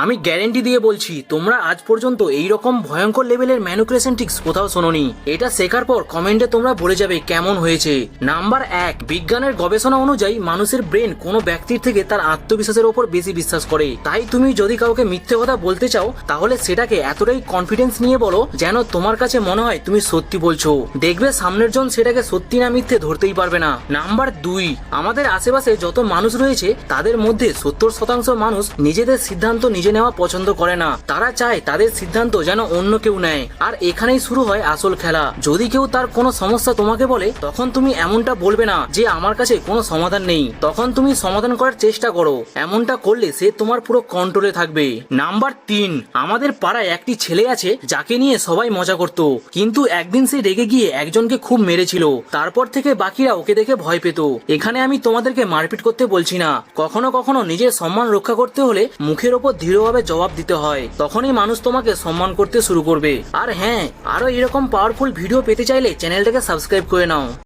আমি গ্যারেন্টি দিয়ে বলছি তোমরা আজ পর্যন্ত এই রকম ভয়ঙ্কর লেভেলের ম্যানুপুলেশন ট্রিক্স কোথাও শোনোনি। এটা শেখার পর কমেন্টে তোমরা বলে যাবে কেমন হয়েছে। নাম্বার 1, বিজ্ঞানের গবেষণা অনুযায়ী মানুষের ব্রেন কোনো ব্যক্তির থেকে তার আত্মবিশ্বাসের উপর বেশি বিশ্বাস করে। তাই তুমি যদি কাউকে মিথ্যে কথা বলতে চাও তাহলে সেটাকে এতটাই কনফিডেন্স নিয়ে বলো যেন তোমার কাছে মনে হয় তুমি সত্যি বলছো। দেখবে সামনের জন সেটাকে সত্যি না মিথ্যে ধরতেই পারবে না। নাম্বার 2, আমাদের আশেপাশে যত মানুষ রয়েছে তাদের মধ্যে 70% মানুষ নিজেদের সিদ্ধান্ত নিজে নেওয়া পছন্দ করে না। তারা চায় তাদের সিদ্ধান্ত যেন অন্য কেউ নেয়। আর এখানেই শুরু হয় আসল খেলা। যদি কেউ তার কোনো সমস্যা তোমাকে বলে তখন তুমি এমনটা বলবে না যে আমার কাছে কোনো সমাধান নেই, তখন তুমি সমাধান করার চেষ্টা করো। এমনটা করলে সে তোমার পুরো কন্ট্রোলে থাকবে। নাম্বার 3, আমাদের পাড়ায় একটি ছেলে আছে যাকে নিয়ে সবাই মজা করত, কিন্তু একদিন সে রেগে গিয়ে একজনকে খুব মেরেছিল। তারপর থেকে বাকিরা ওকে দেখে ভয় পেত। এখানে আমি তোমাদেরকে মারপিট করতে বলছি না, কখনো কখনো নিজের সম্মান রক্ষা করতে হলে মুখের ওপর দৃঢ়ভাবে জবাব দিতে হয়, তখনই মানুষ তোমাকে সম্মান করতে শুরু করবে। আর হ্যাঁ, আরো এরকম পাওয়ারফুল ভিডিও পেতে চাইলে চ্যানেলটাকে সাবস্ক্রাইব করে নাও।